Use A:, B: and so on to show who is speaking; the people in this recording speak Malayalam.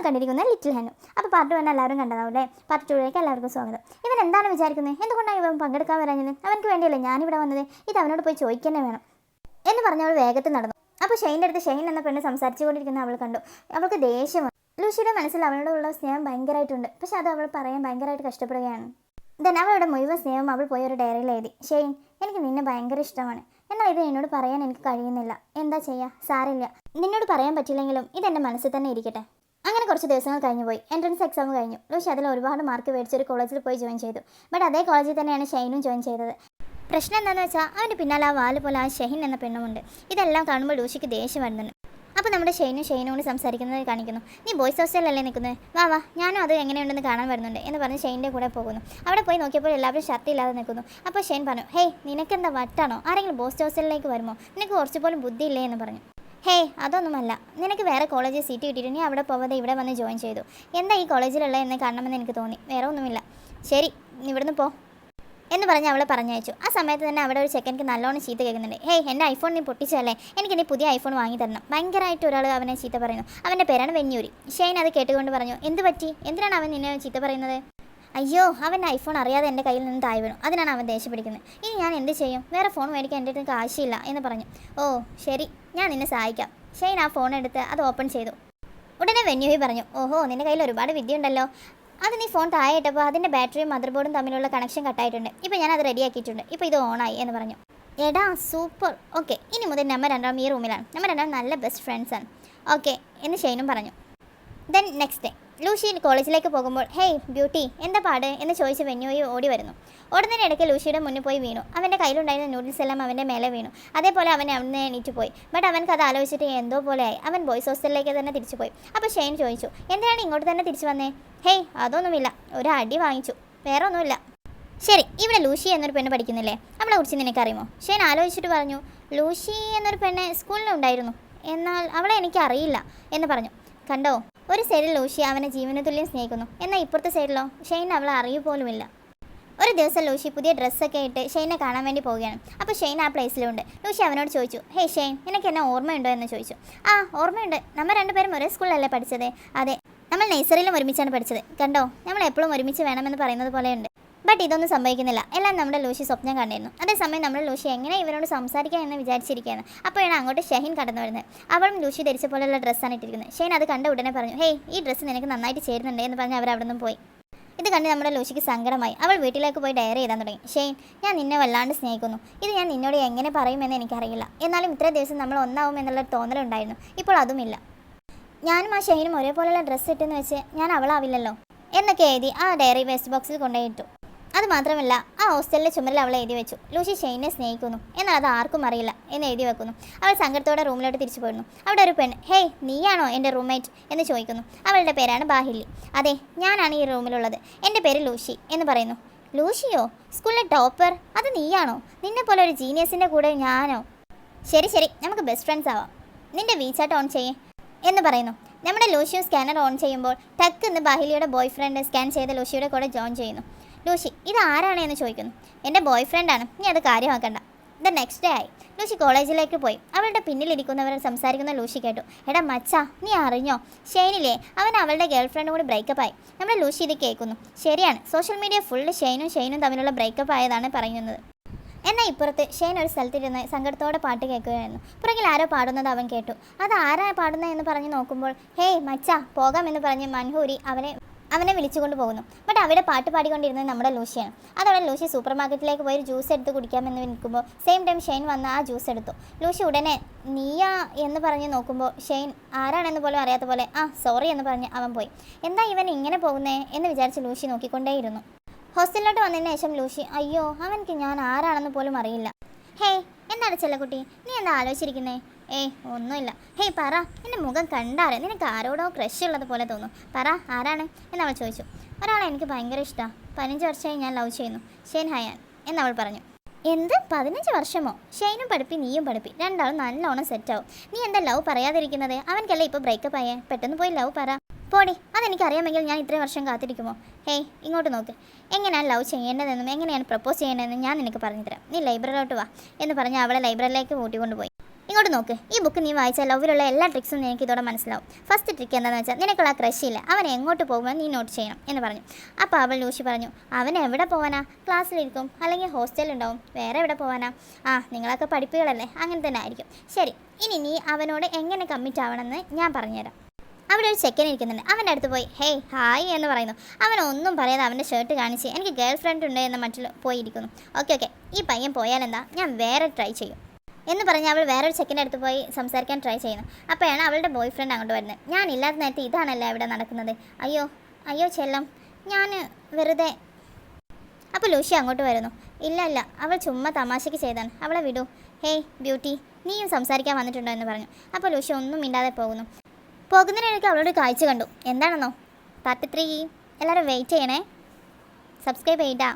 A: കണ്ടിരിക്കുന്ന ലിറ്റിൽ ഹനു. അപ്പോൾ പാർട്ട് 1 എല്ലാവരും കണ്ടതാവൂല്ലേ? പാർട്ട് 2ലേക്ക് എല്ലാവർക്കും സ്വാഗതം. ഇവൻ എന്താണ് വിചാരിക്കുന്നത്? എന്തുകൊണ്ടാണ് ഇവൻ പങ്കെടുക്കാൻ വരാഞ്ഞത്? അവനക്ക് വേണ്ടിയല്ലേ ഞാനിവിടെ വന്നത്? ഇത് അവനോട് പോയി ചോദിക്കന്നെ വേണം എന്ന് പറഞ്ഞ് അവൾ വേഗത്തിൽ നടന്നു. അപ്പോൾ ഷെയിൻ്റെ അടുത്ത് ഷെയിൻ എന്ന പെണ്ണ് സംസാരിച്ചു കൊണ്ടിരിക്കുന്ന അവൾ കണ്ടു. അവൾക്ക് ദേഷ്യമാണ്. ലൂഷിയുടെ മനസ്സിൽ അവളോടുള്ള സ്നേഹം ഭയങ്കരമായിട്ടുണ്ട്. പക്ഷെ അത് അവൾ പറയാൻ ഭയങ്കരമായിട്ട് കഷ്ടപ്പെടുകയാണ്. ദെൻ അവളുടെ മുഴുവൻ സ്നേഹം അവൾ പോയി ഒരു ഡയറിയിൽ എഴുതി. ഷെയിൻ, എനിക്ക് നിന്നെ ഭയങ്കര ഇഷ്ടമാണ്. എന്നാൽ ഇത് എന്നോട് പറയാൻ എനിക്ക് കഴിയുന്നില്ല. എന്താ ചെയ്യുക? സാരമില്ല, നിന്നോട് പറയാൻ പറ്റില്ലെങ്കിലും ഇതെൻ്റെ മനസ്സിൽ തന്നെ ഇരിക്കട്ടെ. അങ്ങനെ കുറച്ച് ദിവസങ്ങൾ കഴിഞ്ഞു പോയി. എൻട്രൻസ് എക്സാം കഴിഞ്ഞു. ലൂഷി അതിൽ ഒരുപാട് മാർക്ക് മേടിച്ചൊരു കോളേജിൽ പോയി ജോയിൻ ചെയ്തു. ബട്ട് അതേ കോളേജിൽ തന്നെയാണ് ഷെയിനും ജോയിൻ ചെയ്തത്. പ്രശ്നം എന്താണെന്ന് വെച്ചാൽ അവൻ്റെ പിന്നാലെ ആ വാല് പോലെ ആ ഷെഹിൻ എന്ന പെണ്ണുമുണ്ട്. ഇതെല്ലാം കാണുമ്പോൾ ലൂഷിക്ക് ദേഷ്യം വരുന്നുണ്ട്. അപ്പോൾ നമ്മുടെ ഷെയിനോട് സംസാരിക്കുന്നത് കാണിക്കുന്നു. നീ ബോയ്സ് ഹോസ്റ്റലിലല്ലേ നിൽക്കുന്നത്? വാ ഞാനും അത് എങ്ങനെയുണ്ടെന്ന് കാണാൻ വരുന്നുണ്ട് എന്ന് പറഞ്ഞ് ഷെയിൻ്റെ കൂടെ പോകുന്നു. അവിടെ പോയി നോക്കിയപ്പോൾ എല്ലാവരും ഷർട്ട് ഇല്ലാതെ നിൽക്കുന്നു. അപ്പോൾ ഷെയിൻ പറഞ്ഞു, ഹേയ്, നിനക്കെന്താ വട്ടാണോ? ആരെങ്കിലും ബോയ്സ് ഹോസ്റ്റലിലേക്ക് വരുമോ? നിനക്ക് കുറച്ച് പോലും ബുദ്ധിയില്ലേ എന്ന് പറഞ്ഞു. ഹേയ്, അതൊന്നുമല്ല, നിനക്ക് വേറെ കോളേജിൽ സീറ്റ് കിട്ടിയിട്ട് നീ അവിടെ പോവാതെ ഇവിടെ വന്ന് ജോയിൻ ചെയ്തു. എന്താ ഈ കോളേജിലുള്ള എന്ന് കാണണമെന്ന് എനിക്ക് തോന്നി. വേറെ ഒന്നുമില്ല. ശരി, ഇവിടുന്ന് പോ എന്ന് പറഞ്ഞ് അവളെ പറഞ്ഞയച്ചു. ആ സമയത്ത് തന്നെ അവിടെ ഒരു ചെക്കൻക്ക് നല്ലോണം ചീത്ത കേൾക്കുന്നുണ്ട്. ഹേയ്, എൻ്റെ ഐഫോൺ നീ പൊട്ടിച്ചല്ലേ? എനിക്ക് നീ പുതിയ ഐഫോൺ വാങ്ങി തരണം. ഭയങ്കരമായിട്ട് ഒരാൾ അവനെ ചീത്ത പറയുന്നു. അവൻ്റെ പേരാണ് വെഞ്ഞൂരി. ഷെയിൻ അത് കേട്ടുകൊണ്ട് പറഞ്ഞു, എന്ത് പറ്റി? എന്തിനാണ് അവൻ നിന്നെ ചീത്ത പറയുന്നത്? അയ്യോ, അവൻ്റെ ഐഫോൺ അറിയാതെ എൻ്റെ കയ്യിൽ നിന്ന് താഴെ വീണു. അതിനാണ് അവൻ ദേഷ്യപ്പെടുന്നത്. ഇനി ഞാൻ എന്ത് ചെയ്യും? വേറെ ഫോൺ മേടിക്കാൻ എൻ്റെ അടുത്ത് കാശില്ല എന്ന് പറഞ്ഞു. ഓ ശരി, ഞാൻ നിന്നെ സഹായിക്കാം. ഷെയിൻ ആ ഫോൺ എടുത്ത് അത് ഓപ്പൺ ചെയ്തു. ഉടനെ വെഞ്ഞൂരി പറഞ്ഞു, ഓഹോ, നിൻ്റെ കയ്യിൽ ഒരുപാട് വിദ്യ ഉണ്ടല്ലോ. അത് നീ ഫോൺ താഴെ ഇട്ടപ്പോൾ അതിൻ്റെ ബാറ്ററിയും മദർ ബോർഡും തമ്മിലുള്ള കണക്ഷൻ കട്ടായിട്ടുണ്ട്. ഇപ്പോൾ ഞാനത് റെഡിയാക്കിയിട്ടുണ്ട്. ഇപ്പോൾ ഇത് ഓണായി എന്ന് പറഞ്ഞു. എടാ സൂപ്പർ, ഓക്കെ, ഇനി മുതൽ നമ്മൾ രണ്ടാം ഈ റൂമിലാണ്. നമ്മൾ രണ്ടാം നല്ല ബെസ്റ്റ് ഫ്രണ്ട്സാണ്. ഓക്കെ എന്ന് ഷെയിനും പറഞ്ഞു. ദെൻ നെക്സ്റ്റ് ഡേ ലൂഷി കോളേജിലേക്ക് പോകുമ്പോൾ, ഹേയ് ബ്യൂട്ടി, എന്താ പാട് എന്ന് ചോദിച്ച് വെഞ്ഞൂയി ഓടി വരുന്നു. ഓടുന്നതിനിടയ്ക്ക് ലൂഷിയുടെ മുന്നിൽ പോയി വീണു. അവൻ്റെ കയ്യിലുണ്ടായിരുന്ന നൂഡിൽസ് എല്ലാം അവൻ്റെ മേലെ വീണു. അതേപോലെ അവൻ അവിടുന്ന് എണീറ്റ് പോയി. ബട്ട് അവൻക്ക് അത് ആലോചിച്ചിട്ട് എന്തോ പോലെയായി. അവൻ ബോയ്സ് ഹോസ്റ്റലിലേക്ക് തന്നെ തിരിച്ചു പോയി. അപ്പോൾ ഷെയിൻ ചോദിച്ചു, എന്തിനാണ് ഇങ്ങോട്ട് തന്നെ തിരിച്ചു വന്നേ? ഹേയ്, അതൊന്നുമില്ല, ഒരു അടി വാങ്ങിച്ചു, വേറെ ഒന്നുമില്ല. ശരി, ഇവിടെ ലൂഷി എന്നൊരു പെണ്ണ് പഠിക്കുന്നില്ലേ? അവളെ കുറിച്ച് നിനക്കറിയുമോ? ഷെയിൻ ആലോചിച്ചിട്ട് പറഞ്ഞു, ലൂഷി എന്നൊരു പെണ്ണ് സ്കൂളിലുണ്ടായിരുന്നു, എന്നാൽ അവളെ എനിക്ക് അറിയില്ല എന്ന് പറഞ്ഞു. കണ്ടോ, ഒരു സൈഡിൽ ലൂഷി അവനെ ജീവന തുല്യം സ്നേഹിക്കുന്നു, എന്നാൽ ഇപ്പുറത്തെ സൈഡിലോ ഷെയിൻ അവളെ അറിയുപോലുമില്ല. ഒരു ദിവസം ലൂഷി പുതിയ ഡ്രസ്സൊക്കെ ഇട്ട് ഷെയിനെ കാണാൻ വേണ്ടി പോവുകയാണ്. അപ്പോൾ ഷെയിൻ ആ പ്ലേസിലുണ്ട്. ലൂഷി അവനോട് ചോദിച്ചു, ഹേയ് ഷെയിൻ, നിനക്ക് എന്നെ ഓർമ്മയുണ്ടോ എന്ന് ചോദിച്ചു. ആ, ഓർമ്മയുണ്ട്, നമ്മൾ രണ്ടുപേരും ഒരേ സ്കൂളിലല്ലേ പഠിച്ചത്? അതെ, നമ്മൾ നഴ്സറിയിലും ഒരുമിച്ചാണ് പഠിച്ചത്. കണ്ടോ, നമ്മൾ എപ്പോഴും ഒരുമിച്ച് വേണമെന്ന് പറയുന്നത് പോലെയുണ്ട്. ബട്ട് ഇതൊന്നും സംഭവിക്കുന്നില്ല. എല്ലാം നമ്മുടെ ലൂഷി സ്വപ്നം കണ്ടിരുന്നു. അതേസമയം നമ്മുടെ ലൂഷി എങ്ങനെ ഇവരോട് സംസാരിക്കാം എന്ന് വിചാരിച്ചിരിക്കുകയാണ്. അപ്പോഴാണ് അങ്ങോട്ട് ഷെഹിൻ കടന്നു വരുന്നത്. അവളും ലൂഷി ധരിച്ച പോലെയുള്ള ഡ്രസ്സാണ് ഇട്ടിരിക്കുന്നത്. ഷെയിൻ അത് കണ്ട ഉടനെ പറഞ്ഞു, ഹേയ്, ഈ ഡ്രസ്സ് നിനക്ക് നന്നായിട്ട് ചേരുന്നുണ്ട് എന്ന് പറഞ്ഞ് അവർ അവിടെ നിന്നും പോയി. ഇത് കണ്ട് നമ്മുടെ ലൂഷിക്ക് സങ്കടമായി. അവൾ വീട്ടിലേക്ക് പോയി ഡയറി എഴുതാൻ തുടങ്ങി. ഷെയിൻ, ഞാൻ നിന്നെ വല്ലാണ്ട് സ്നേഹിക്കുന്നു. ഇത് ഞാൻ നിന്നോട് എങ്ങനെ പറയുമെന്ന് എനിക്കറിയില്ല. എന്നാലും ഇത്ര ദിവസം നമ്മൾ ഒന്നാവും എന്നുള്ള തോന്നലുണ്ടായിരുന്നു. ഇപ്പോൾ അതുമില്ല. ഞാനും ആ ഷെയിനും ഒരേപോലെയുള്ള ഡ്രസ്സ് ഇട്ടെന്ന് വെച്ച് ഞാൻ അവളാവില്ലല്ലോ എന്നൊക്കെ എഴുതി ആ ഡയറി വേസ്റ്റ് ബോക്സിൽ കൊണ്ടുപോയിട്ടു. അതുമാത്രമല്ല, ആ ഹോസ്റ്റലിലെ ചുമരിൽ അവൾ എഴുതി വെച്ചു, ലൂഷി ഷെയിനെ സ്നേഹിക്കുന്നു, എന്നാൽ അത് ആർക്കും അറിയില്ല എന്ന് എഴുതി വെക്കുന്നു. അവൾ സങ്കടത്തോടെ റൂമിലോട്ട് തിരിച്ചു പോയിരുന്നു. അവിടെ ഒരു പെണ്ണ്, ഹേയ്, നീയാണോ എൻ്റെ റൂംമേറ്റ് എന്ന് ചോദിക്കുന്നു. അവളുടെ പേരാണ് ബാഹിലി. അതെ, ഞാനാണ് ഈ റൂമിലുള്ളത്. എൻ്റെ പേര് ലൂഷി എന്ന് പറയുന്നു. ലൂഷിയോ? സ്കൂളിലെ ടോപ്പർ? അത് നീയാണോ? നിന്നെ പോലെ ഒരു ജീനിയസിൻ്റെ കൂടെ ഞാനോ? ശരി ശരി, നമുക്ക് ബെസ്റ്റ് ഫ്രണ്ട്സ് ആവാം. നിൻ്റെ വീചാറ്റ് ഓൺ ചെയ്യേ എന്ന് പറയുന്നു. നമ്മുടെ ലൂഷിയും സ്കാനർ ഓൺ ചെയ്യുമ്പോൾ ടക്ക് എന്ന് ബാഹിലിയുടെ ബോയ് ഫ്രണ്ട് സ്കാൻ ചെയ്ത് ലൂഷിയുടെ കൂടെ ജോയിൻ ചെയ്യുന്നു. ലൂഷി, ഇത് ആരാണ് എന്ന് ചോദിക്കുന്നു. എൻ്റെ ബോയ് ഫ്രണ്ടാണ്, നീ അത് കാര്യമാക്കണ്ട. ദ നെക്സ്റ്റ് ഡേ ആയി. ലൂഷി കോളേജിലേക്ക് പോയി. അവളുടെ പിന്നിലിരിക്കുന്നവർ സംസാരിക്കുന്ന ലൂഷി കേട്ടു. എടാ മച്ചാ, നീ അറിഞ്ഞോ? ഷെയിനില്ലേ, അവൻ അവളുടെ ഗേൾ ഫ്രണ്ടും കൂടി ബ്രേക്കപ്പ് ആയി. നമ്മുടെ ലൂഷി ഇത് കേൾക്കുന്നു. ശരിയാണ്, സോഷ്യൽ മീഡിയ ഫുള്ള് ഷെയിനും തമ്മിലുള്ള ബ്രേക്കപ്പ് ആയതാണ് പറയുന്നത്. എന്നാൽ ഇപ്പുറത്ത് ഷെയിൻ ഒരു സ്ഥലത്തിരുന്ന് സങ്കടത്തോടെ പാട്ട് കേൾക്കുകയായിരുന്നു. പുറകിൽ ആരോ പാടുന്നത് അവൻ കേട്ടു. അത് ആരാ പാടുന്നത് എന്ന് പറഞ്ഞ് നോക്കുമ്പോൾ, ഹേയ് മച്ചാ, പോകാമെന്ന് പറഞ്ഞ് മൻഹൂരി അവനെ വിളിച്ചുകൊണ്ട് പോകുന്നു. ബട്ട് അവിടെ പാട്ട് പാടിക്കൊണ്ടിരുന്നത് നമ്മുടെ ലൂഷിയാണ്. അതോടെ ലൂഷി സൂപ്പർ മാർക്കറ്റിലേക്ക് പോയി ജ്യൂസ് എടുത്ത് കുടിക്കാമെന്ന് നിൽക്കുമ്പോൾ സെയിം ടൈം ഷെയിൻ വന്ന് ആ ജ്യൂസ് എടുത്തു. ലൂഷി ഉടനെ നീയാ എന്ന് പറഞ്ഞ് നോക്കുമ്പോൾ ഷെയിൻ ആരാണെന്ന് പോലും അറിയാത്ത പോലെ സോറി എന്ന് പറഞ്ഞ് അവൻ പോയി. എന്താ ഇവൻ ഇങ്ങനെ പോകുന്നേ എന്ന് വിചാരിച്ച് ലൂഷി നോക്കിക്കൊണ്ടേയിരുന്നു. ഹോസ്റ്റലിലോട്ട് വന്നതിന് ശേഷം ലൂഷി, അയ്യോ, അവൻക്ക് ഞാൻ ആരാണെന്ന് പോലും അറിയില്ല. ഹേയ്, എന്താണ് ചെല്ലക്കുട്ടി, നീ എന്താ ആലോചിച്ചിരിക്കുന്നേ? ഏയ് ഒന്നുമില്ല. ഹേയ് പറ, എൻ്റെ മുഖം കണ്ടാറ് നിനക്ക് ആരോടോ ക്രഷ് ഉള്ളത് പോലെ തോന്നും. പറ, ആരാണ് എന്നവൾ ചോദിച്ചു. ഒരാളെ എനിക്ക് ഭയങ്കര ഇഷ്ടമാണ്. 15 വർഷമായി ഞാൻ ലവ് ചെയ്യുന്നു, ഷെയ്ൻ ഹയാൻ എന്നവൾ പറഞ്ഞു. എന്ത് 15 വർഷമോ? ഷെയ്നും പഠിപ്പി നീയും പഠിപ്പി, രണ്ടാളും നല്ലോണം സെറ്റാവും. നീ എന്താ ലവ് പറയാതിരിക്കുന്നത്? അവൻക്കല്ലേ ഇപ്പോൾ ബ്രേക്കപ്പ് ആയേ, പെട്ടെന്ന് പോയി ലവ് പറ. പോടി, അതെനിക്കറിയാമെങ്കിൽ ഞാൻ ഇത്രയും വർഷം കാത്തിരിക്കുമോ? ഹേയ് ഇങ്ങോട്ട് നോക്ക്, എങ്ങനെയാണ് ലവ് ചെയ്യേണ്ടതെന്നും എങ്ങനെയാണ് പ്രപ്പോസ് ചെയ്യേണ്ടതെന്നും ഞാൻ നിനക്ക് പറഞ്ഞു തരാം. നീ ലൈബ്രറിയിലോട്ട് വാ എന്ന് പറഞ്ഞ് അവളെ ലൈബ്രറിയിലേക്ക് കൂട്ടിക്കൊണ്ടുപോയി. ഇങ്ങോട്ട് നോക്ക്, ഈ ബുക്ക് നീ വായിച്ചാൽ ലവിലുള്ള എല്ലാ ട്രിക്സും നിനക്ക് ഇതോടെ മനസ്സിലാവും. ഫസ്റ്റ് ട്രിക്ക് എന്താണെന്ന് വെച്ചാൽ നിനക്കുള്ള ക്രഷ് ഇല്ല, അവൻ എങ്ങോട്ട് പോകുമ്പോൾ നീ നോട്ട് ചെയ്യണം എന്ന് പറഞ്ഞു. അപ്പോൾ അവൾ ലൂഷി പറഞ്ഞു, അവൻ എവിടെ പോകാനാ? ക്ലാസ്സിലിരിക്കും, അല്ലെങ്കിൽ ഹോസ്റ്റലുണ്ടാവും, വേറെ എവിടെ പോകാനാ? നിങ്ങളൊക്കെ പഠിപ്പുകളല്ലേ, അങ്ങനെ തന്നെ ആയിരിക്കും. ശരി, ഇനി നീ അവനോട് എങ്ങനെ കമ്മിറ്റ് ആവണമെന്ന് ഞാൻ പറഞ്ഞുതരാം. അവിടെ ഒരു ചെക്കൻ ഇരിക്കുന്നുണ്ട്. അവൻ്റെ അടുത്ത് പോയി ഹേയ് ഹായ് എന്ന് പറയുന്നു. അവൻ ഒന്നും പറയാതെ അവൻ്റെ ഷർട്ട് കാണിച്ച് എനിക്ക് ഗേൾ ഫ്രണ്ട് ഉണ്ട് എന്ന മട്ടിൽ പോയിരിക്കുന്നു. ഓക്കെ ഈ പയ്യൻ പോയാലെന്താ, ഞാൻ വേറെ ട്രൈ ചെയ്യും എന്ന് പറഞ്ഞ് അവൾ വേറൊരു ചെക്കൻ്റെ അടുത്ത് പോയി സംസാരിക്കാൻ ട്രൈ ചെയ്യുന്നു. അപ്പോഴാണ് അവളുടെ ബോയ് ഫ്രണ്ട് അങ്ങോട്ട് വരുന്നത്. ഞാൻ ഇല്ലാത്ത നേരത്തെ ഇതാണല്ലേ ഇവിടെ നടക്കുന്നത്. അയ്യോ ചെല്ലം, ഞാൻ വെറുതെ. അപ്പോൾ ലൂഷി അങ്ങോട്ട് വരുന്നു. ഇല്ല അവൾ ചുമ്മാ തമാശയ്ക്ക് ചെയ്താണ്, അവളെ വിടൂ. ഹേയ് ബ്യൂട്ടി, നീയും സംസാരിക്കാൻ വന്നിട്ടുണ്ടോ എന്ന് പറഞ്ഞു. അപ്പോൾ ലൂഷി ഒന്നും മിണ്ടാതെ പോകുന്നതിനിടയ്ക്ക് അവളോട് കാഴ്ച കണ്ടു. എന്താണെന്നോ? പാർട്ട് 3 എല്ലാവരും വെയിറ്റ് ചെയ്യണേ, സബ്സ്ക്രൈബ് ചെയ്താ.